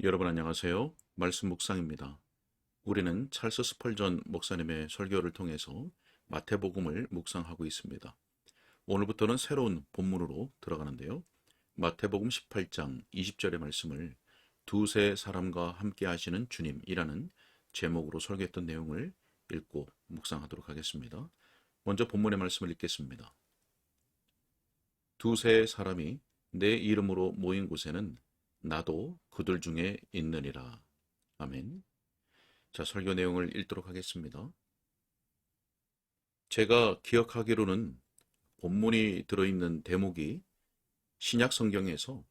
여러분 안녕하세요. 말씀 묵상입니다. 우리는 찰스 스펄전 목사님의 설교를 통해서 마태복음을 묵상하고 있습니다. 오늘부터는 새로운 본문으로 들어가는데요. 마태복음 18장 20절의 말씀을 두세 사람과 함께 하시는 주님이라는 제목으로 설교했던 내용을 읽고 묵상하도록 하겠습니다. 먼저 본문의 말씀을 읽겠습니다. 두세 사람이 내 이름으로 모인 곳에는 나도 그들 중에 있느니라. 아멘. 자, 설교 내용을 읽도록 하겠습니다. 제가 기억하기로는 본문이 들어있는 대목이 신약 성경에서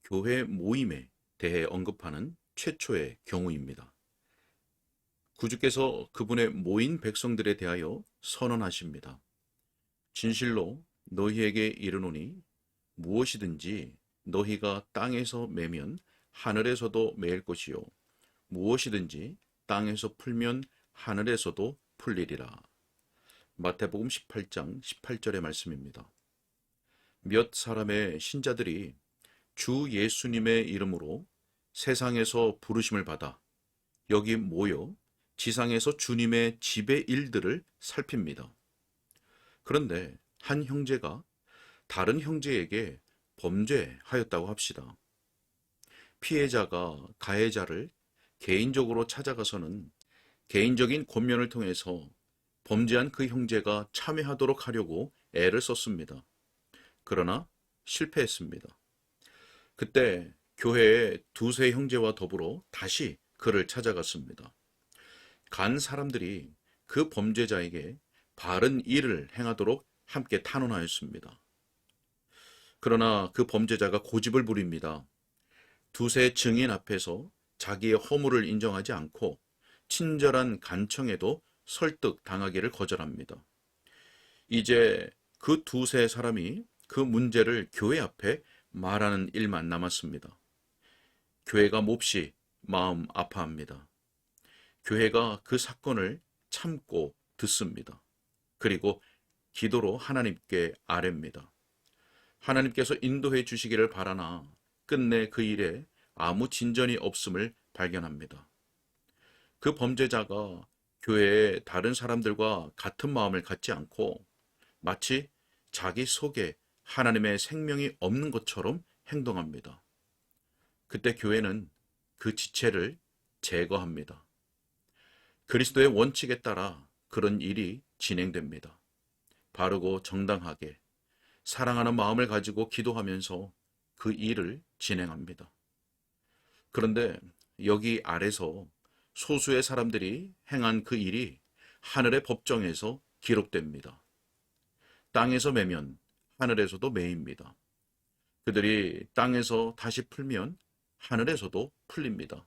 교회 모임에 대해 언급하는 최초의 경우입니다. 구주께서 그분의 모인 백성들에 대하여 선언하십니다. 진실로 너희에게 이르노니 무엇이든지 너희가 땅에서 매면 하늘에서도 매일 것이요 무엇이든지 땅에서 풀면 하늘에서도 풀리리라. 마태복음 18장 18절의 말씀입니다. 몇 사람의 신자들이 주 예수님의 이름으로 세상에서 부르심을 받아 여기 모여 지상에서 주님의 지배 일들을 살핍니다. 그런데 한 형제가 다른 형제에게 범죄하였다고 합시다. 피해자가 가해자를 개인적으로 찾아가서는 개인적인 권면을 통해서 범죄한 그 형제가 참회하도록 하려고 애를 썼습니다. 그러나 실패했습니다. 그때 교회의 두세 형제와 더불어 다시 그를 찾아갔습니다. 간 사람들이 그 범죄자에게 바른 일을 행하도록 함께 탄원하였습니다. 그러나 그 범죄자가 고집을 부립니다. 두세 증인 앞에서 자기의 허물을 인정하지 않고 친절한 간청에도 설득당하기를 거절합니다. 이제 그 두세 사람이 그 문제를 교회 앞에 말하는 일만 남았습니다. 교회가 몹시 마음 아파합니다. 교회가 그 사건을 참고 듣습니다. 그리고 기도로 하나님께 아뢰입니다. 하나님께서 인도해 주시기를 바라나 끝내 그 일에 아무 진전이 없음을 발견합니다. 그 범죄자가 교회의 다른 사람들과 같은 마음을 갖지 않고 마치 자기 속에 하나님의 생명이 없는 것처럼 행동합니다. 그때 교회는 그 지체를 제거합니다. 그리스도의 원칙에 따라 그런 일이 진행됩니다. 바르고 정당하게 사랑하는 마음을 가지고 기도하면서 그 일을 진행합니다. 그런데 여기 아래서 소수의 사람들이 행한 그 일이 하늘의 법정에서 기록됩니다. 땅에서 매면 하늘에서도 매입니다. 그들이 땅에서 다시 풀면 하늘에서도 풀립니다.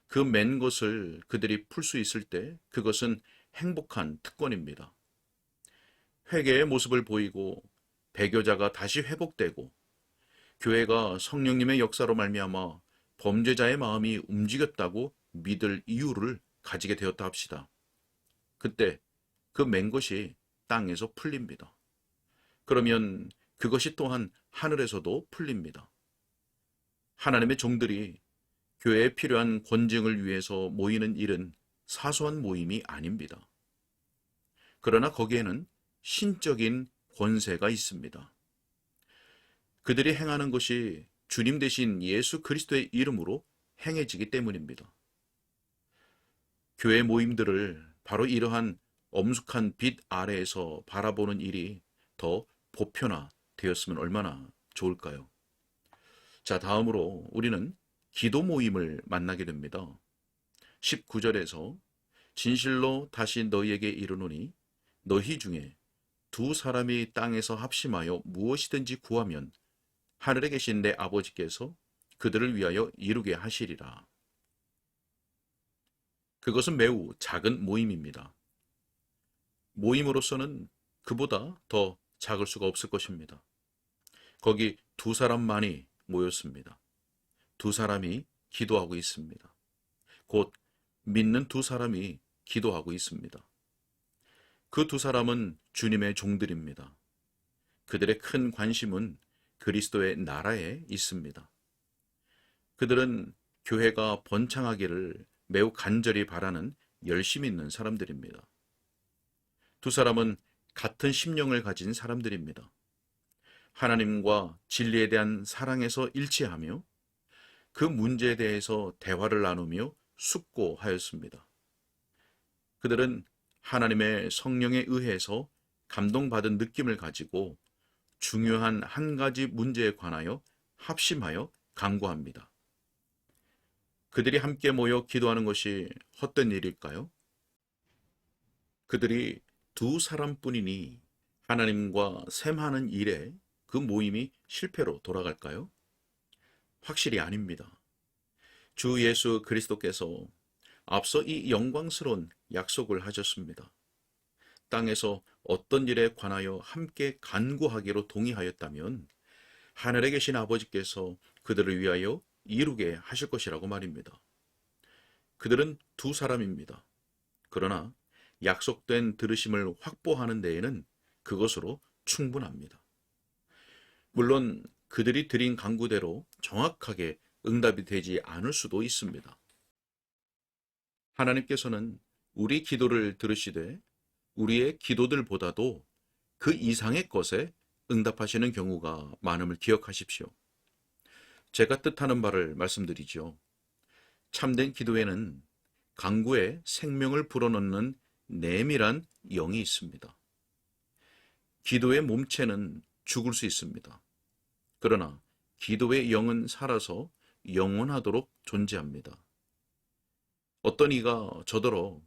그 맨 것을 그들이 풀 수 있을 때 그것은 행복한 특권입니다. 회개의 모습을 보이고 배교자가 다시 회복되고 교회가 성령님의 역사로 말미암아 범죄자의 마음이 움직였다고 믿을 이유를 가지게 되었다 합시다. 그때 그 맨 것이 땅에서 풀립니다. 그러면 그것이 또한 하늘에서도 풀립니다. 하나님의 종들이 교회에 필요한 권증을 위해서 모이는 일은 사소한 모임이 아닙니다. 그러나 거기에는 신적인 권세가 있습니다. 그들이 행하는 것이 주님 대신 예수 그리스도의 이름으로 행해지기 때문입니다. 교회 모임들을 바로 이러한 엄숙한 빛 아래에서 바라보는 일이 더 보편화되었으면 얼마나 좋을까요? 자, 다음으로 우리는 기도 모임을 만나게 됩니다. 19절에서 진실로 다시 너희에게 이르노니 너희 중에 두 사람이 땅에서 합심하여 무엇이든지 구하면 하늘에 계신 내 아버지께서 그들을 위하여 이루게 하시리라. 그것은 매우 작은 모임입니다. 모임으로서는 그보다 더 작을 수가 없을 것입니다. 거기 두 사람만이 모였습니다. 두 사람이 기도하고 있습니다. 곧 믿는 두 사람이 기도하고 있습니다. 그 두 사람은 주님의 종들입니다. 그들의 큰 관심은 그리스도의 나라에 있습니다. 그들은 교회가 번창하기를 매우 간절히 바라는 열심이 있는 사람들입니다. 두 사람은 같은 심령을 가진 사람들입니다. 하나님과 진리에 대한 사랑에서 일치하며 그 문제에 대해서 대화를 나누며 숙고하였습니다. 그들은 하나님의 성령에 의해서 감동받은 느낌을 가지고 중요한 한 가지 문제에 관하여 합심하여 간구합니다. 그들이 함께 모여 기도하는 것이 헛된 일일까요? 그들이 두 사람뿐이니 하나님과 셈하는 일에 그 모임이 실패로 돌아갈까요? 확실히 아닙니다. 주 예수 그리스도께서 앞서 이 영광스러운 약속을 하셨습니다. 땅에서 어떤 일에 관하여 함께 간구하기로 동의하였다면 하늘에 계신 아버지께서 그들을 위하여 이루게 하실 것이라고 말입니다. 그들은 두 사람입니다. 그러나 약속된 들으심을 확보하는 데에는 그것으로 충분합니다. 물론 그들이 드린 간구대로 정확하게 응답이 되지 않을 수도 있습니다. 하나님께서는 우리 기도를 들으시되 우리의 기도들보다도 그 이상의 것에 응답하시는 경우가 많음을 기억하십시오. 제가 뜻하는 바를 말씀드리죠. 참된 기도에는 간구에 생명을 불어넣는 내밀한 영이 있습니다. 기도의 몸체는 죽을 수 있습니다. 그러나 기도의 영은 살아서 영원하도록 존재합니다. 어떤 이가 저더러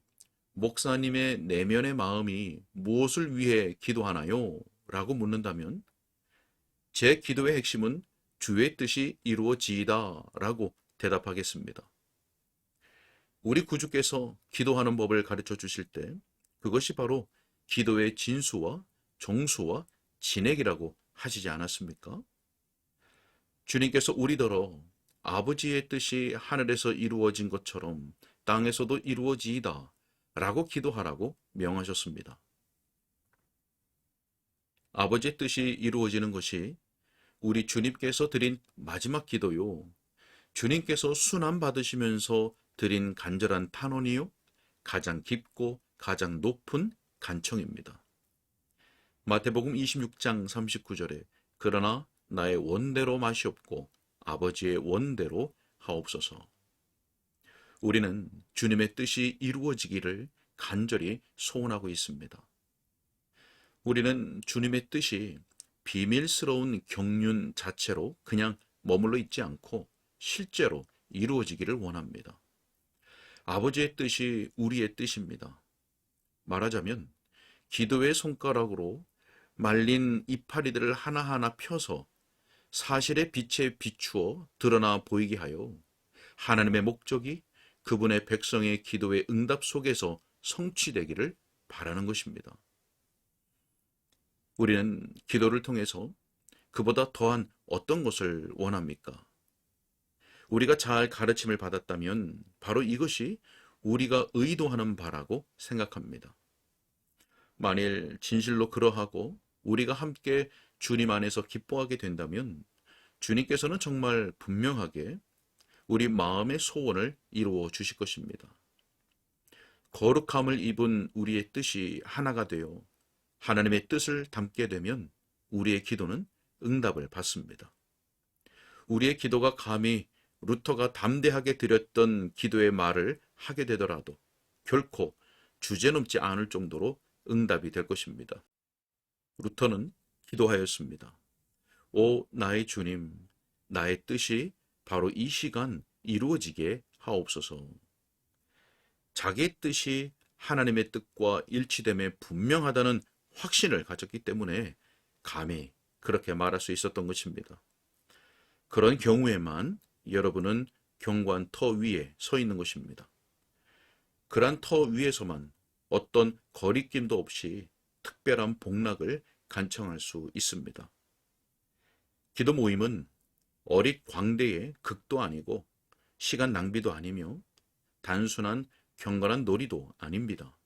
목사님의 내면의 마음이 무엇을 위해 기도하나요? 라고 묻는다면 제 기도의 핵심은 주의 뜻이 이루어지이다 라고 대답하겠습니다. 우리 구주께서 기도하는 법을 가르쳐 주실 때 그것이 바로 기도의 진수와 정수와 진액이라고 하시지 않았습니까? 주님께서 우리더러 아버지의 뜻이 하늘에서 이루어진 것처럼 땅에서도 이루어지이다 라고 기도하라고 명하셨습니다. 아버지의 뜻이 이루어지는 것이 우리 주님께서 드린 마지막 기도요. 주님께서 순환 받으시면서 드린 간절한 탄원이요. 가장 깊고 가장 높은 간청입니다. 마태복음 26장 39절에 그러나 나의 원대로 마시옵고 아버지의 원대로 하옵소서. 우리는 주님의 뜻이 이루어지기를 간절히 소원하고 있습니다. 우리는 주님의 뜻이 비밀스러운 경륜 자체로 그냥 머물러 있지 않고 실제로 이루어지기를 원합니다. 아버지의 뜻이 우리의 뜻입니다. 말하자면 기도의 손가락으로 말린 이파리들을 하나하나 펴서 사실의 빛에 비추어 드러나 보이게 하여 하나님의 목적이 그분의 백성의 기도의 응답 속에서 성취되기를 바라는 것입니다. 우리는 기도를 통해서 그보다 더한 어떤 것을 원합니까? 우리가 잘 가르침을 받았다면 바로 이것이 우리가 의도하는 바라고 생각합니다. 만일 진실로 그러하고 우리가 함께 주님 안에서 기뻐하게 된다면 주님께서는 정말 분명하게 우리 마음의 소원을 이루어 주실 것입니다. 거룩함을 입은 우리의 뜻이 하나가 되어 하나님의 뜻을 담게 되면 우리의 기도는 응답을 받습니다. 우리의 기도가 감히 루터가 담대하게 드렸던 기도의 말을 하게 되더라도 결코 주제넘지 않을 정도로 응답이 될 것입니다. 루터는 기도하였습니다. 오 나의 주님, 나의 뜻이 바로 이 시간 이루어지게 하옵소서. 자기의 뜻이 하나님의 뜻과 일치됨에 분명하다는 확신을 가졌기 때문에 감히 그렇게 말할 수 있었던 것입니다. 그런 경우에만 여러분은 경관 터 위에 서 있는 것입니다. 그러한 터 위에서만 어떤 거리낌도 없이 특별한 복락을 간청할 수 있습니다. 기도 모임은 어릿 광대의 극도 아니고 시간 낭비도 아니며 단순한 경건한 놀이도 아닙니다.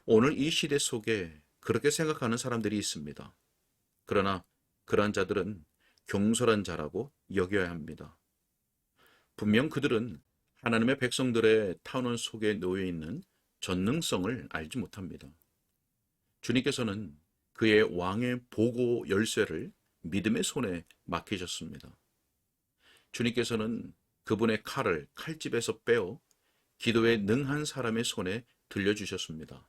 오늘 이 시대 속에 그렇게 생각하는 사람들이 있습니다. 그러나 그러한 자들은 경솔한 자라고 여겨야 합니다. 분명 그들은 하나님의 백성들의 탄원 속에 놓여 있는 전능성을 알지 못합니다. 주님께서는 그의 왕의 보고 열쇠를 믿음의 손에 맡기셨습니다. 주님께서는 그분의 칼을 칼집에서 빼어 기도에 능한 사람의 손에 들려주셨습니다.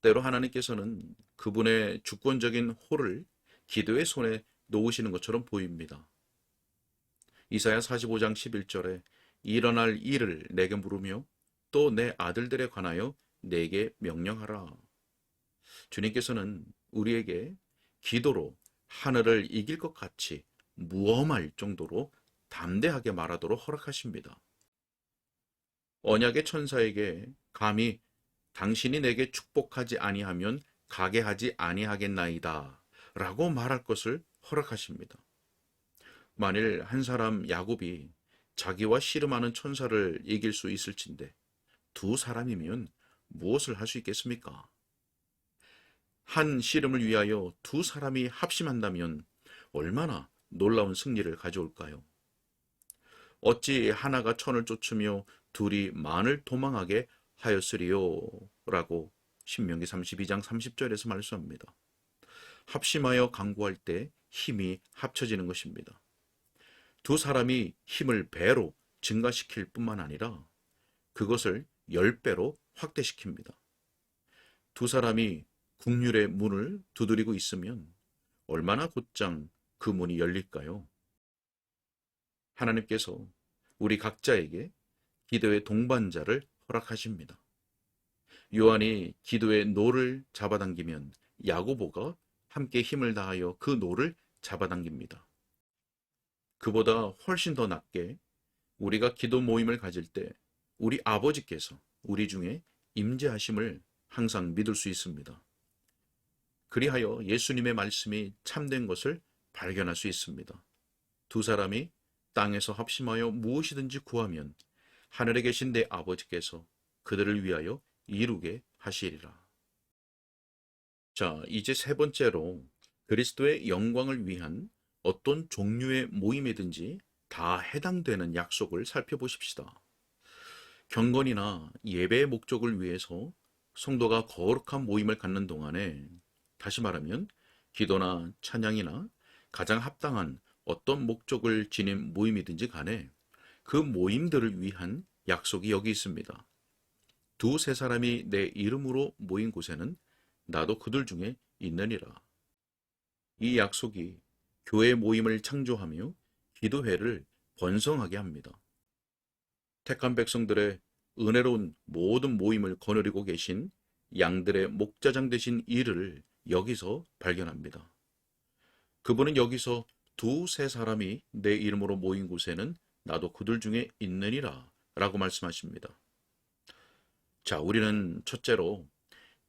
때로 하나님께서는 그분의 주권적인 홀을 기도의 손에 놓으시는 것처럼 보입니다. 이사야 45장 11절에 일어날 일을 내게 물으며 또 내 아들들에 관하여 내게 명령하라. 주님께서는 우리에게 기도로 하늘을 이길 것 같이 무엄할 정도로 담대하게 말하도록 허락하십니다. 언약의 천사에게 감히 당신이 내게 축복하지 아니하면 가게 하지 아니하겠나이다 라고 말할 것을 허락하십니다. 만일 한 사람 야곱이 자기와 씨름하는 천사를 이길 수 있을진데 두 사람이면 무엇을 할 수 있겠습니까? 한 씨름을 위하여 두 사람이 합심한다면 얼마나 놀라운 승리를 가져올까요? 어찌 하나가 천을 쫓으며 둘이 만을 도망하게 하였으리요? 라고 신명기 32장 30절에서 말씀합니다. 합심하여 강구할 때 힘이 합쳐지는 것입니다. 두 사람이 힘을 배로 증가시킬 뿐만 아니라 그것을 10배로 확대시킵니다. 두 사람이 국률의 문을 두드리고 있으면 얼마나 곧장 그 문이 열릴까요? 하나님께서 우리 각자에게 기도의 동반자를 허락하십니다. 요한이 기도의 노를 잡아당기면 야고보가 함께 힘을 다하여 그 노를 잡아당깁니다. 그보다 훨씬 더 낫게 우리가 기도 모임을 가질 때 우리 아버지께서 우리 중에 임재하심을 항상 믿을 수 있습니다. 그리하여 예수님의 말씀이 참된 것을 발견할 수 있습니다. 두 사람이 땅에서 합심하여 무엇이든지 구하면 하늘에 계신 내 아버지께서 그들을 위하여 이루게 하시리라. 자, 이제 세 번째로 그리스도의 영광을 위한 어떤 종류의 모임이든지 다 해당되는 약속을 살펴보십시다. 경건이나 예배의 목적을 위해서 성도가 거룩한 모임을 갖는 동안에, 다시 말하면 기도나 찬양이나 가장 합당한 어떤 목적을 지닌 모임이든지 간에 그 모임들을 위한 약속이 여기 있습니다. 두세 사람이 내 이름으로 모인 곳에는 나도 그들 중에 있느니라. 이 약속이 교회 모임을 창조하며 기도회를 번성하게 합니다. 택한 백성들의 은혜로운 모든 모임을 거느리고 계신 양들의 목자장 되신 이를 여기서 발견합니다. 그분은 여기서 두세 사람이 내 이름으로 모인 곳에는 나도 그들 중에 있느니라 라고 말씀하십니다. 자, 우리는 첫째로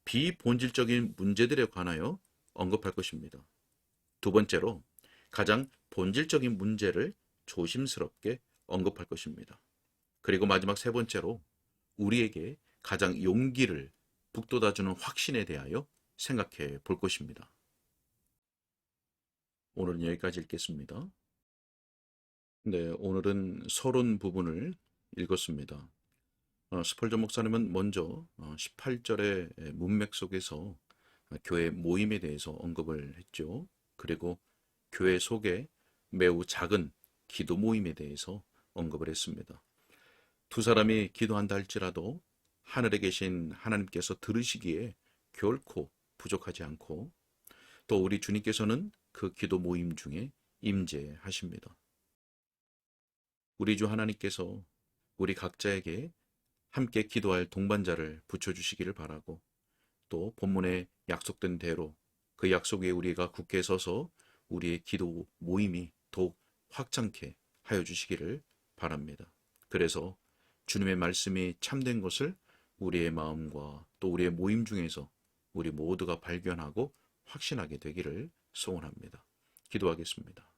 비본질적인 문제들에 관하여 언급할 것입니다. 두 번째로 가장 본질적인 문제를 조심스럽게 언급할 것입니다. 그리고 마지막 세 번째로 우리에게 가장 용기를 북돋아주는 확신에 대하여 생각해 볼 것입니다. 오늘은 여기까지 읽겠습니다. 네, 오늘은 서론 부분을 읽었습니다. 스펄전 목사님은 먼저 18절의 문맥 속에서 교회 모임에 대해서 언급을 했죠. 그리고 교회 속에 매우 작은 기도 모임에 대해서 언급을 했습니다. 두 사람이 기도한다 할지라도 하늘에 계신 하나님께서 들으시기에 결코 부족하지 않고 또 우리 주님께서는 그 기도 모임 중에 임재하십니다. 우리 주 하나님께서 우리 각자에게 함께 기도할 동반자를 붙여주시기를 바라고 또 본문에 약속된 대로 그 약속 위에 우리가 굳게 서서 우리의 기도 모임이 더욱 확장케 하여 주시기를 바랍니다. 그래서 주님의 말씀이 참된 것을 우리의 마음과 또 우리의 모임 중에서 우리 모두가 발견하고 확신하게 되기를 소원합니다. 기도하겠습니다.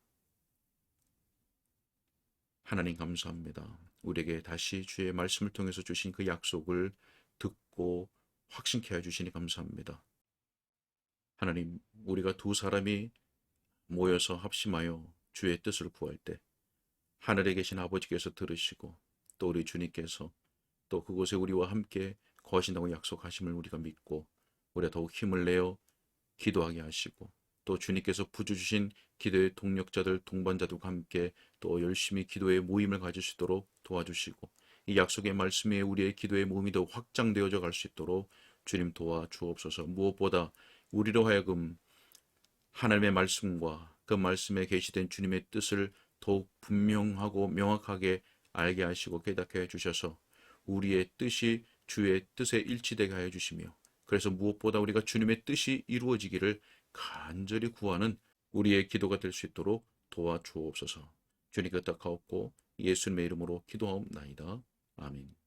하나님 감사합니다. 우리에게 다시 주의 말씀을 통해서 주신 그 약속을 듣고 확신케 해주시니 감사합니다. 하나님, 우리가 두 사람이 모여서 합심하여 주의 뜻을 구할 때 하늘에 계신 아버지께서 들으시고 또 우리 주님께서 또 그곳에 우리와 함께 거하신다고 약속하심을 우리가 믿고 우리가 더욱 힘을 내어 기도하게 하시고 또 주님께서 부주 주신 기도의 동력자들 동반자들과 함께 또 열심히 기도의 모임을 가질 수 있도록 도와주시고 이 약속의 말씀에 우리의 기도의 모임이 더 확장되어져 갈 수 있도록 주님 도와 주옵소서. 무엇보다 우리로 하여금 하나님의 말씀과 그 말씀에 계시된 주님의 뜻을 더욱 분명하고 명확하게 알게 하시고 깨닫게 해주셔서 우리의 뜻이 주의 뜻에 일치되게 하여 주시며 그래서 무엇보다 우리가 주님의 뜻이 이루어지기를 간절히 구하는 우리의 기도가 될 수 있도록 도와주옵소서. 주님께 뜻하옵고 예수님의 이름으로 기도하옵나이다. 아멘.